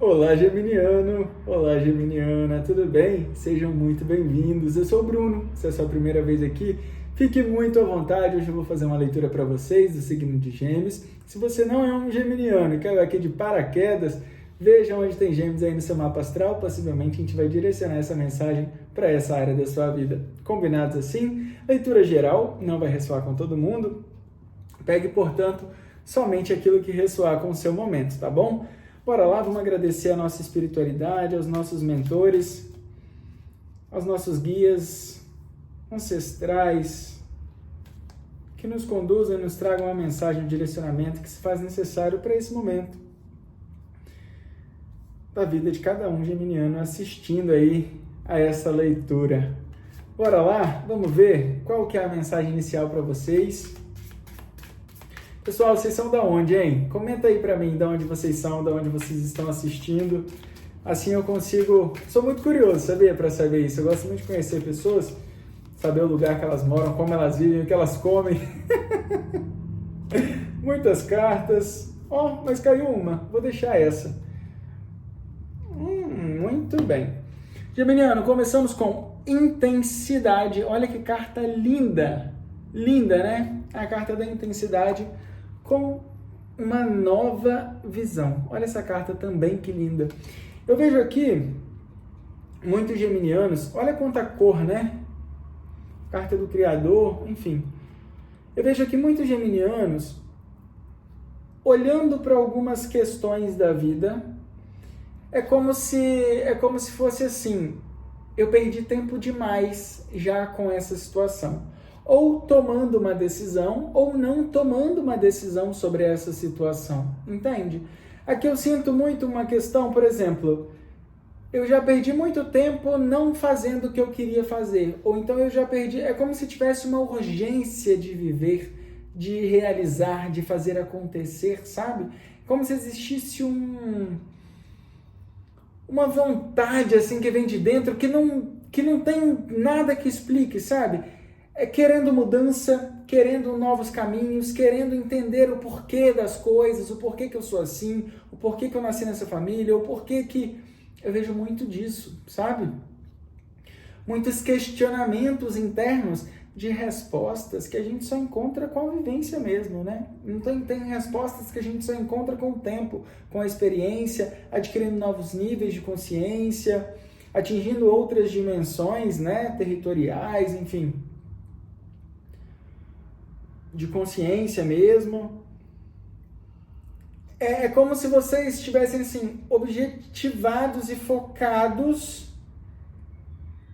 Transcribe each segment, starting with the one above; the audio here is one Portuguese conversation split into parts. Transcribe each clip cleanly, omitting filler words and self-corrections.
Olá, Geminiano! Olá, Geminiana! Tudo bem? Sejam muito bem-vindos. Eu sou o Bruno. Se é a sua primeira vez aqui, fique muito à vontade. Hoje eu vou fazer uma leitura para vocês do signo de Gêmeos. Se você não é um geminiano e caiu aqui de paraquedas, veja onde tem Gêmeos aí no seu mapa astral. Possivelmente a gente vai direcionar essa mensagem para essa área da sua vida. Combinados assim? Leitura geral, não vai ressoar com todo mundo. Pegue, portanto, somente aquilo que ressoar com o seu momento, tá bom? Bora lá, vamos agradecer a nossa espiritualidade, aos nossos mentores, aos nossos guias ancestrais, que nos conduzam e nos tragam uma mensagem, um direcionamento que se faz necessário para esse momento da vida de cada um geminiano assistindo aí a essa leitura. Bora lá, vamos ver qual que é a mensagem inicial para vocês. Pessoal, vocês são da onde, hein? Comenta aí pra mim de onde vocês são, de onde vocês estão assistindo. Assim eu consigo... Sou muito curioso, sabia? Pra saber isso. Eu gosto muito de conhecer pessoas, saber o lugar que elas moram, como elas vivem, o que elas comem. Muitas cartas. Ó, mas caiu uma. Vou deixar essa. Muito bem. Geminiano, começamos com intensidade. Olha que carta linda. Linda, né? A carta da intensidade com uma nova visão. Olha essa carta também, que linda. Eu vejo aqui muitos geminianos, olha quanta cor, né? Carta do Criador, enfim. Eu vejo aqui muitos geminianos olhando para algumas questões da vida. É como se fosse assim, eu perdi tempo demais já com essa situação. Ou tomando uma decisão, ou não tomando uma decisão sobre essa situação, entende? Aqui eu sinto muito uma questão, por exemplo, eu já perdi muito tempo não fazendo o que eu queria fazer, ou então eu já perdi, é como se tivesse uma urgência de viver, de realizar, de fazer acontecer, sabe? Como se existisse uma vontade assim que vem de dentro, que não tem nada que explique, sabe? Querendo mudança, querendo novos caminhos, querendo entender o porquê das coisas, o porquê que eu sou assim, o porquê que eu nasci nessa família, o porquê que... Eu vejo muito disso, sabe? Muitos questionamentos internos de respostas que a gente só encontra com a vivência mesmo, né? Não tem respostas que a gente só encontra com o tempo, com a experiência, adquirindo novos níveis de consciência, atingindo outras dimensões, né? Territoriais, enfim... de consciência mesmo. É como se vocês estivessem assim, objetivados e focados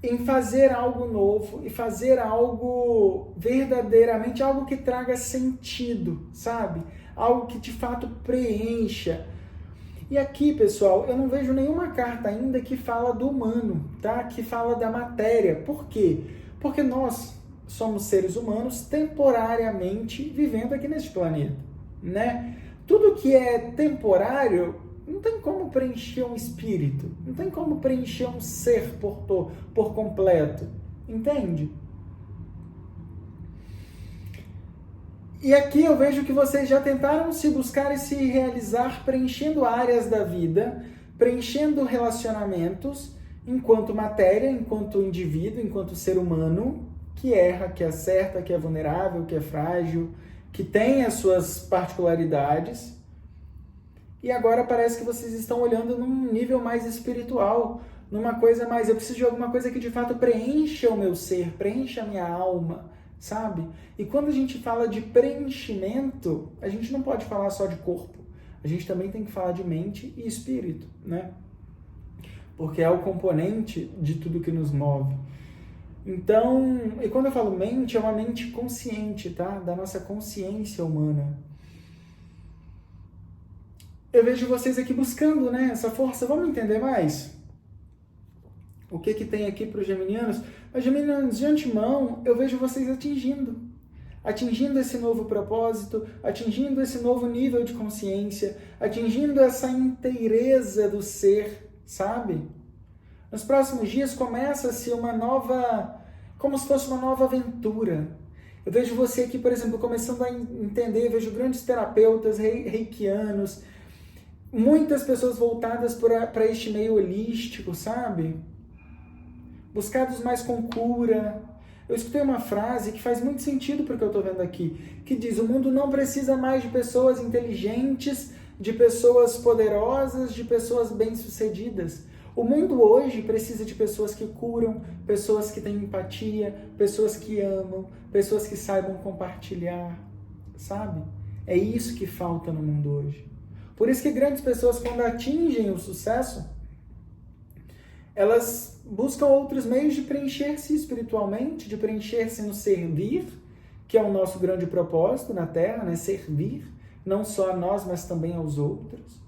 em fazer algo novo e fazer algo verdadeiramente, algo que traga sentido, sabe? Algo que de fato preencha. E aqui, pessoal, eu não vejo nenhuma carta ainda que fala do humano, tá? Que fala da matéria. Por quê? Porque nós somos seres humanos temporariamente vivendo aqui neste planeta, né? Tudo que é temporário não tem como preencher um espírito, não tem como preencher um ser por completo, entende? E aqui eu vejo que vocês já tentaram se buscar e se realizar preenchendo áreas da vida, preenchendo relacionamentos, enquanto matéria, enquanto indivíduo, enquanto ser humano, que erra, que acerta, que é vulnerável, que é frágil, que tem as suas particularidades. E agora parece que vocês estão olhando num nível mais espiritual, numa coisa mais... Eu preciso de alguma coisa que de fato preencha o meu ser, preencha a minha alma, sabe? E quando a gente fala de preenchimento, a gente não pode falar só de corpo. A gente também tem que falar de mente e espírito, né? Porque é o componente de tudo que nos move. Então, e quando eu falo mente, é uma mente consciente, tá? Da nossa consciência humana. Eu vejo vocês aqui buscando, né, essa força. Vamos entender mais? O que tem aqui para os geminianos? Os geminianos, de antemão, eu vejo vocês atingindo esse novo propósito, atingindo esse novo nível de consciência, atingindo essa inteireza do ser, sabe? Nos próximos dias começa-se uma nova, como se fosse uma nova aventura. Eu vejo você aqui, por exemplo, começando a entender, vejo grandes terapeutas reikianos, Muitas pessoas voltadas para este meio holístico, sabe? Buscados mais com cura. Eu escutei uma frase que faz muito sentido para o que eu estou vendo aqui, que diz: o mundo não precisa mais de pessoas inteligentes, de pessoas poderosas, de pessoas bem-sucedidas. O mundo hoje precisa de pessoas que curam, pessoas que têm empatia, pessoas que amam, pessoas que saibam compartilhar, sabe? É isso que falta no mundo hoje. Por isso que grandes pessoas, quando atingem o sucesso, elas buscam outros meios de preencher-se espiritualmente, de preencher-se no servir, que é o nosso grande propósito na Terra, né? Servir, não só a nós, mas também aos outros.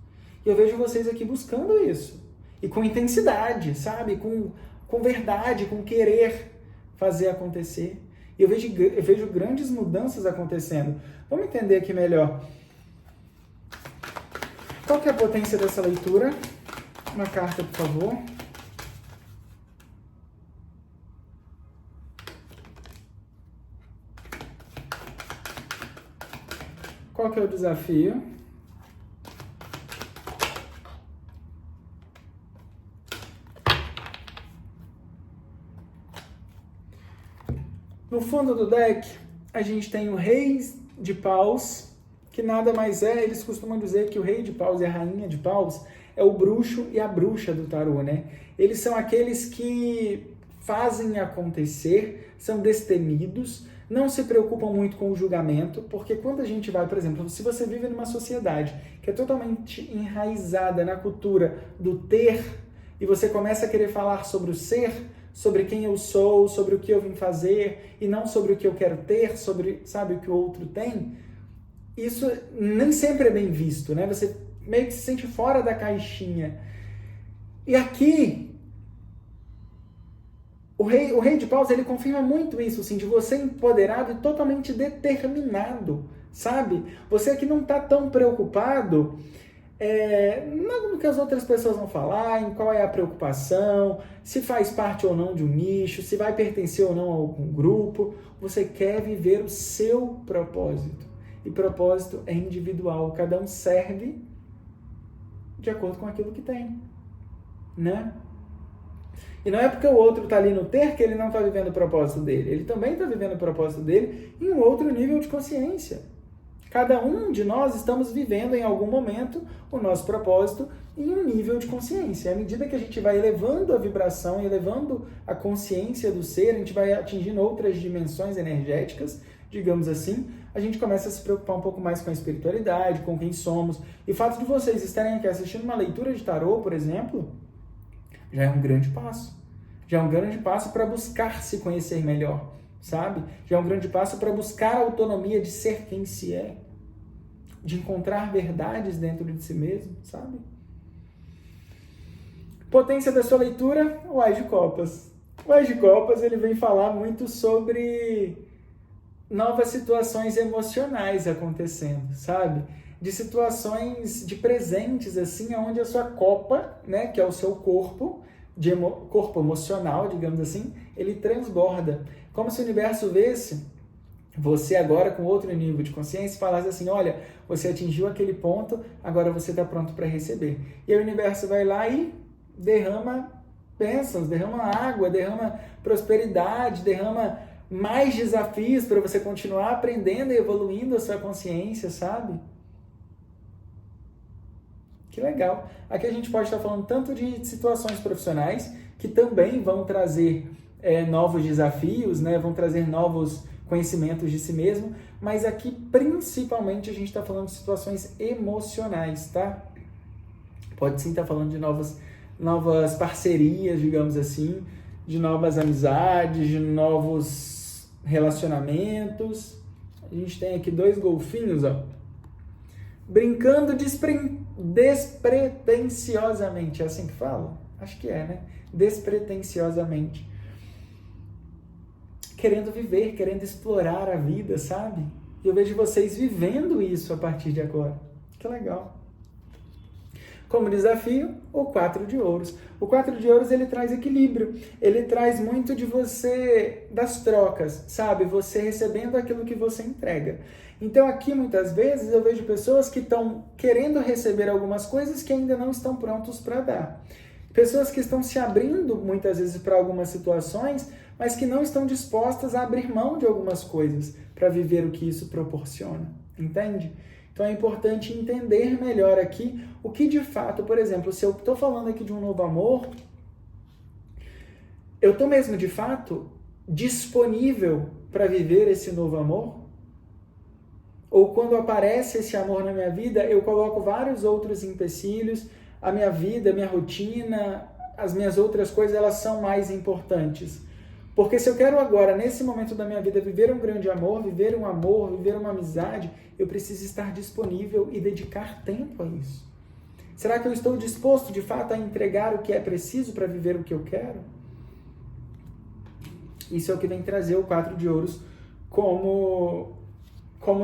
E eu vejo vocês aqui buscando isso. E com intensidade, sabe? Com verdade, com querer fazer acontecer. E eu vejo grandes mudanças acontecendo. Vamos entender aqui melhor. Qual que é a potência dessa leitura? Uma carta, por favor. Qual que é o desafio? No fundo do deck, a gente tem o Rei de Paus, que nada mais é, eles costumam dizer que o Rei de Paus e a Rainha de Paus é o bruxo e a bruxa do tarô, né? Eles são aqueles que fazem acontecer, são destemidos, não se preocupam muito com o julgamento, porque quando a gente vai, por exemplo, se você vive numa sociedade que é totalmente enraizada na cultura do ter, e você começa a querer falar sobre o ser, sobre quem eu sou, sobre o que eu vim fazer, e não sobre o que eu quero ter, sobre, sabe, o que o outro tem, isso nem sempre é bem visto, né? Você meio que se sente fora da caixinha. E aqui, o rei de Paus, ele confirma muito isso, assim, de você empoderado e totalmente determinado, sabe? Você aqui não está tão preocupado no que as outras pessoas vão falar, em qual é a preocupação, se faz parte ou não de um nicho, se vai pertencer ou não a algum grupo. Você quer viver o seu propósito. E propósito é individual. Cada um serve de acordo com aquilo que tem, né? E não é porque o outro está ali no ter que ele não está vivendo o propósito dele. Ele também está vivendo o propósito dele em um outro nível de consciência. Cada um de nós estamos vivendo em algum momento o nosso propósito em um nível de consciência. À medida que a gente vai elevando a vibração, elevando a consciência do ser, a gente vai atingindo outras dimensões energéticas, digamos assim, a gente começa a se preocupar um pouco mais com a espiritualidade, com quem somos. E o fato de vocês estarem aqui assistindo uma leitura de tarô, por exemplo, já é um grande passo. Já é um grande passo para buscar se conhecer melhor, sabe? Já é um grande passo para buscar a autonomia de ser quem se é, de encontrar verdades dentro de si mesmo, sabe? Potência da sua leitura, o Ás de Copas. O Ás de Copas, ele vem falar muito sobre novas situações emocionais acontecendo, sabe? De situações, de presentes, assim, onde a sua copa, né, que é o seu corpo, corpo emocional, digamos assim, ele transborda. Como se o universo visse você agora com outro nível de consciência e falasse assim: olha, você atingiu aquele ponto, agora você está pronto para receber. E aí o universo vai lá e derrama bênçãos, derrama água, derrama prosperidade, derrama mais desafios para você continuar aprendendo e evoluindo a sua consciência, sabe? Que legal. Aqui a gente pode estar falando tanto de situações profissionais que também vão trazer novos desafios, né? Vão trazer novos conhecimentos de si mesmo, mas aqui principalmente a gente está falando de situações emocionais, tá? Pode sim estar falando de novas parcerias, digamos assim, de novas amizades, de novos relacionamentos. A gente tem aqui 2 golfinhos, ó, brincando despretensiosamente. É assim que fala? Acho que é, né? Despretensiosamente. Querendo viver, querendo explorar a vida, sabe? E eu vejo vocês vivendo isso a partir de agora. Que legal. Como desafio, o 4 de ouros. O 4 de ouros, ele traz equilíbrio, ele traz muito de você, das trocas, sabe? Você recebendo aquilo que você entrega. Então aqui, muitas vezes, eu vejo pessoas que estão querendo receber algumas coisas que ainda não estão prontos para dar. Pessoas que estão se abrindo, muitas vezes, para algumas situações, mas que não estão dispostas a abrir mão de algumas coisas para viver o que isso proporciona. Entende? Então é importante entender melhor aqui o que de fato, por exemplo, se eu estou falando aqui de um novo amor, eu estou mesmo de fato disponível para viver esse novo amor? Ou quando aparece esse amor na minha vida, eu coloco vários outros empecilhos, a minha vida, a minha rotina, as minhas outras coisas, elas são mais importantes. Porque se eu quero agora, nesse momento da minha vida, viver um grande amor, viver uma amizade, eu preciso estar disponível e dedicar tempo a isso. Será que eu estou disposto, de fato, a entregar o que é preciso para viver o que eu quero? Isso é o que vem trazer o 4 de ouros como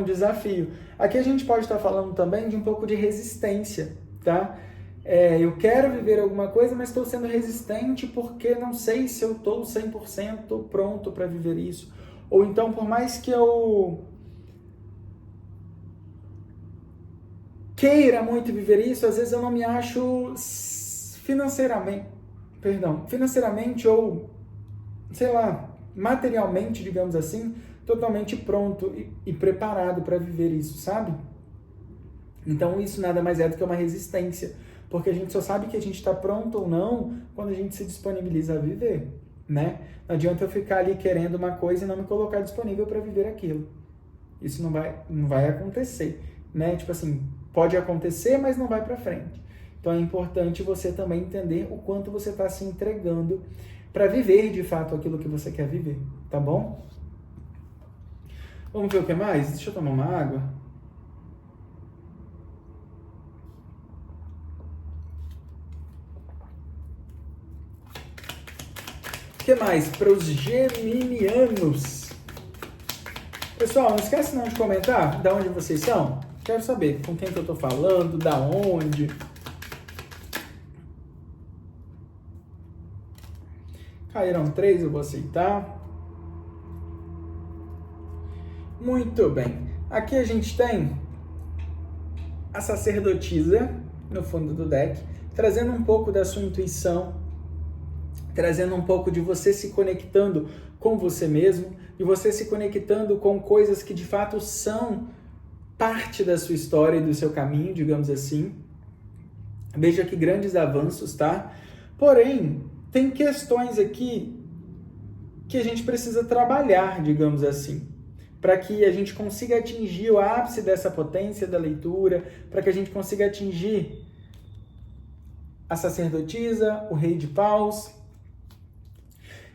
desafio. Aqui a gente pode estar falando também de um pouco de resistência, tá? Eu quero viver alguma coisa, mas estou sendo resistente porque não sei se eu estou 100% pronto para viver isso. Ou então, por mais que eu queira muito viver isso, às vezes eu não me acho financeiramente ou, sei lá, materialmente, digamos assim, totalmente pronto e preparado para viver isso, sabe? Então isso nada mais é do que uma resistência, porque a gente só sabe que a gente está pronto ou não quando a gente se disponibiliza a viver, né? Não adianta eu ficar ali querendo uma coisa e não me colocar disponível para viver aquilo. Isso não vai acontecer, né? Tipo assim, pode acontecer, mas não vai para frente. Então é importante você também entender o quanto você está se entregando para viver de fato aquilo que você quer viver, tá bom? Vamos ver o que mais? Deixa eu tomar uma água. O que mais? Para os geminianos. Pessoal, não esquece não de comentar de onde vocês são. Quero saber com quem que eu estou falando, da onde. Caíram 3, eu vou aceitar. Muito bem. Aqui a gente tem a sacerdotisa no fundo do deck, trazendo um pouco da sua intuição, trazendo um pouco de você se conectando com você mesmo, de você se conectando com coisas que de fato são parte da sua história e do seu caminho, digamos assim. Veja que grandes avanços, tá? Porém, tem questões aqui que a gente precisa trabalhar, digamos assim, para que a gente consiga atingir o ápice dessa potência da leitura, para que a gente consiga atingir a sacerdotisa, o rei de paus.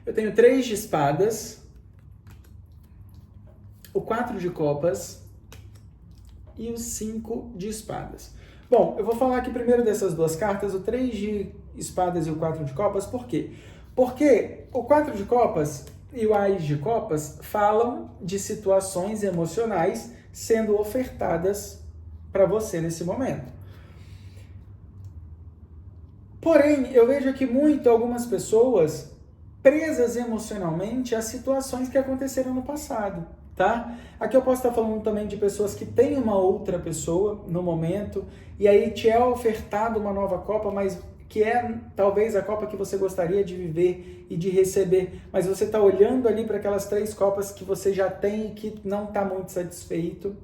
Eu tenho 3 de espadas, o 4 de copas e o 5 de espadas. Bom, eu vou falar aqui primeiro dessas 2 cartas, o 3 de espadas e o 4 de copas. Por quê? Porque o 4 de copas e o Ás de copas falam de situações emocionais sendo ofertadas para você nesse momento. Porém, eu vejo aqui algumas pessoas presas emocionalmente a situações que aconteceram no passado, tá? Aqui eu posso estar falando também de pessoas que têm uma outra pessoa no momento e aí te é ofertado uma nova copa, mas que é talvez a copa que você gostaria de viver e de receber, mas você está olhando ali para aquelas 3 copas que você já tem e que não está muito satisfeito.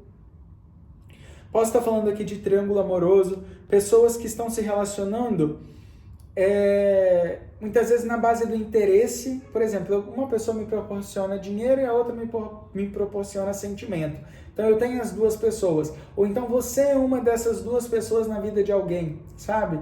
Posso estar falando aqui de triângulo amoroso, pessoas que estão se relacionando muitas vezes na base do interesse. Por exemplo, uma pessoa me proporciona dinheiro e a outra me proporciona sentimento. Então eu tenho as 2 pessoas. Ou então você é uma dessas 2 pessoas na vida de alguém, sabe?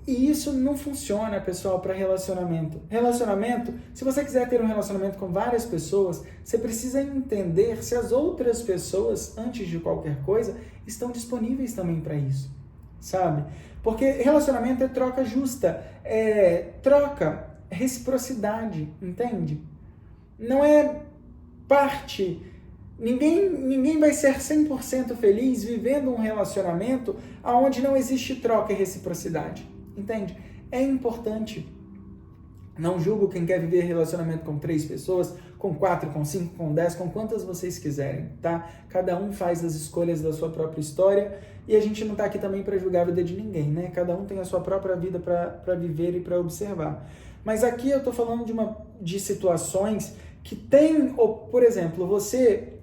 E isso não funciona, pessoal, para relacionamento. Relacionamento, se você quiser ter um relacionamento com várias pessoas, você precisa entender se as outras pessoas, antes de qualquer coisa, estão disponíveis também para isso, sabe? Porque relacionamento é troca justa, troca, reciprocidade, entende? Não é Ninguém vai ser 100% feliz vivendo um relacionamento onde não existe troca e reciprocidade. Entende? É importante. Não julgo quem quer viver relacionamento com 3 pessoas, com 4, com 5, com 10, com quantas vocês quiserem, tá? Cada um faz as escolhas da sua própria história e a gente não tá aqui também para julgar a vida de ninguém, né? Cada um tem a sua própria vida para viver e para observar. Mas aqui eu tô falando de situações que tem, por exemplo, você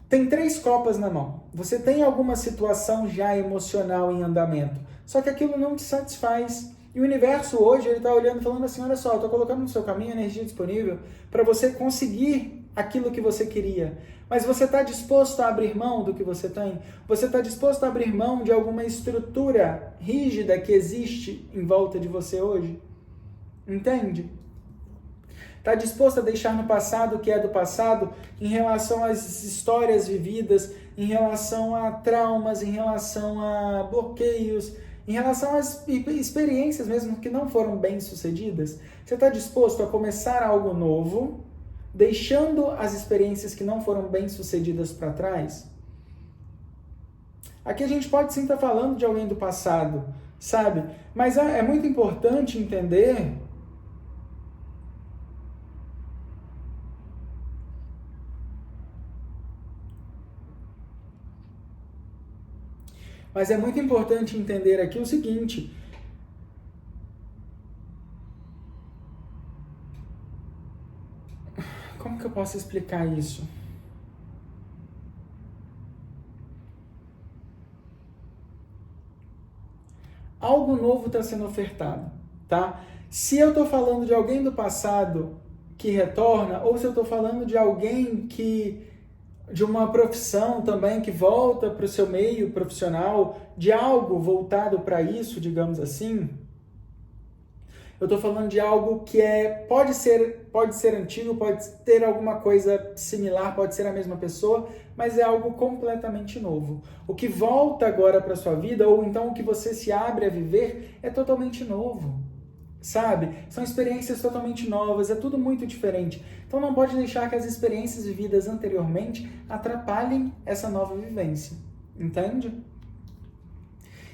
tem 3 copas na mão. Você tem alguma situação já emocional em andamento, só que aquilo não te satisfaz. E o universo hoje, ele está olhando e falando assim, olha só, eu estou colocando no seu caminho energia disponível para você conseguir aquilo que você queria. Mas você está disposto a abrir mão do que você tem? Você está disposto a abrir mão de alguma estrutura rígida que existe em volta de você hoje? Entende? Está disposto a deixar no passado o que é do passado em relação às histórias vividas, em relação a traumas, em relação a bloqueios, em relação às experiências mesmo que não foram bem sucedidas? Você está disposto a começar algo novo, deixando as experiências que não foram bem sucedidas para trás? Aqui a gente pode sim estar falando de alguém do passado, sabe? Mas é muito importante entender aqui o seguinte: como que eu posso explicar isso? Algo novo está sendo ofertado, tá? Se eu estou falando de alguém do passado que retorna, ou se eu estou falando de alguém de uma profissão também que volta para o seu meio profissional, de algo voltado para isso, digamos assim, eu estou falando de algo que pode ser antigo, pode ter alguma coisa similar, pode ser a mesma pessoa, mas é algo completamente novo. O que volta agora para sua vida, ou então o que você se abre a viver, é totalmente novo. Sabe? São experiências totalmente novas, é tudo muito diferente. Então não pode deixar que as experiências vividas anteriormente atrapalhem essa nova vivência. Entende?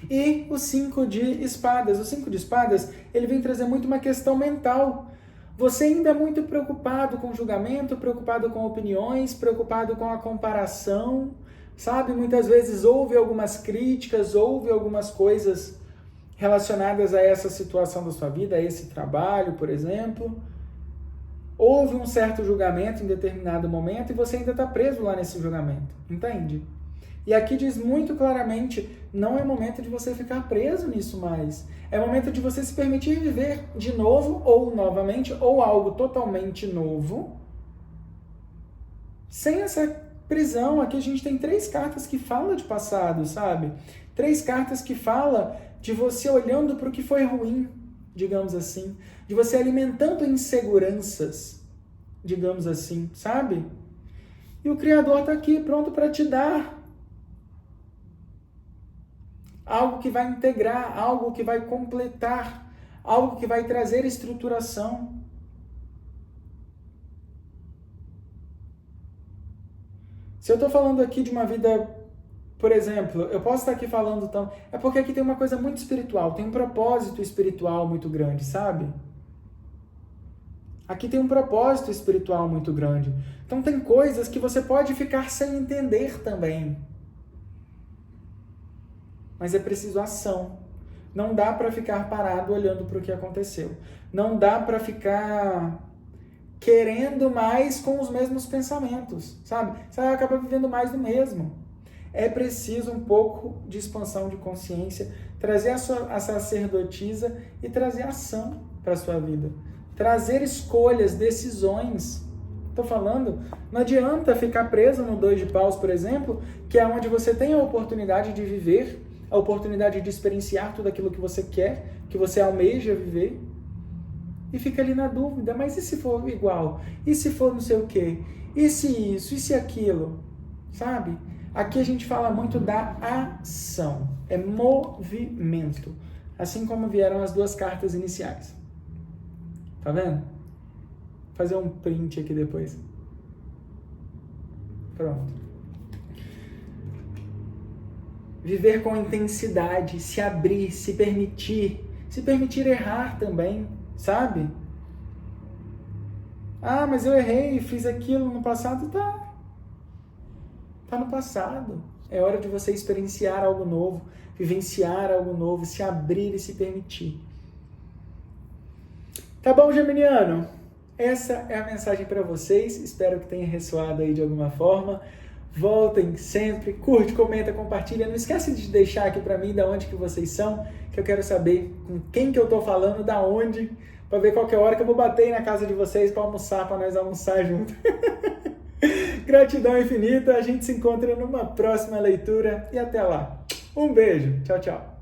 E o 5 de espadas. O 5 de espadas, ele vem trazer muito uma questão mental. Você ainda é muito preocupado com julgamento, preocupado com opiniões, preocupado com a comparação, sabe? Muitas vezes ouve algumas críticas, ouve algumas coisas relacionadas a essa situação da sua vida, a esse trabalho, por exemplo. Houve um certo julgamento em determinado momento e você ainda está preso lá nesse julgamento, entende? E aqui diz muito claramente, não é momento de você ficar preso nisso mais. É momento de você se permitir viver de novo, ou novamente, ou algo totalmente novo, sem essa prisão. Aqui a gente tem 3 cartas que falam de passado, sabe? 3 cartas que falam de você olhando para o que foi ruim, digamos assim, de você alimentando inseguranças, digamos assim, sabe? E o Criador está aqui pronto para te dar algo que vai integrar, algo que vai completar, algo que vai trazer estruturação. Se eu estou falando aqui de uma vida, por exemplo, eu posso estar aqui falando tão... É porque aqui tem uma coisa muito espiritual, tem um propósito espiritual muito grande, sabe? Aqui tem um propósito espiritual muito grande. Então tem coisas que você pode ficar sem entender também. Mas é preciso ação. Não dá para ficar parado olhando para o que aconteceu. Não dá para ficar querendo mais com os mesmos pensamentos, sabe? Você vai acabar vivendo mais do mesmo. É preciso um pouco de expansão de consciência, trazer a sacerdotisa e trazer ação para a sua vida. Trazer escolhas, decisões. Estou falando, não adianta ficar preso no 2 de paus, por exemplo, que é onde você tem a oportunidade de viver, a oportunidade de experienciar tudo aquilo que você quer, que você almeja viver, e fica ali na dúvida, mas e se for igual? E se for não sei o quê? E se isso? E se aquilo? Sabe? Aqui a gente fala muito da ação, é movimento, assim como vieram as 2 cartas iniciais. Tá vendo? Vou fazer um print aqui depois. Pronto. Viver com intensidade, se abrir, se permitir errar também, sabe? Ah, mas eu errei, fiz aquilo no passado, tá no passado. É hora de você experienciar algo novo, vivenciar algo novo, se abrir e se permitir. Tá bom, geminiano? Essa é a mensagem para vocês. Espero que tenha ressoado aí de alguma forma. Voltem sempre, curte, comenta, compartilha. Não esquece de deixar aqui para mim de onde que vocês são, que eu quero saber com quem que eu tô falando, da onde, para ver qualquer hora que eu vou bater aí na casa de vocês para almoçar, para nós almoçar junto. Gratidão infinita. A gente se encontra numa próxima leitura e até lá. Um beijo. Tchau, tchau.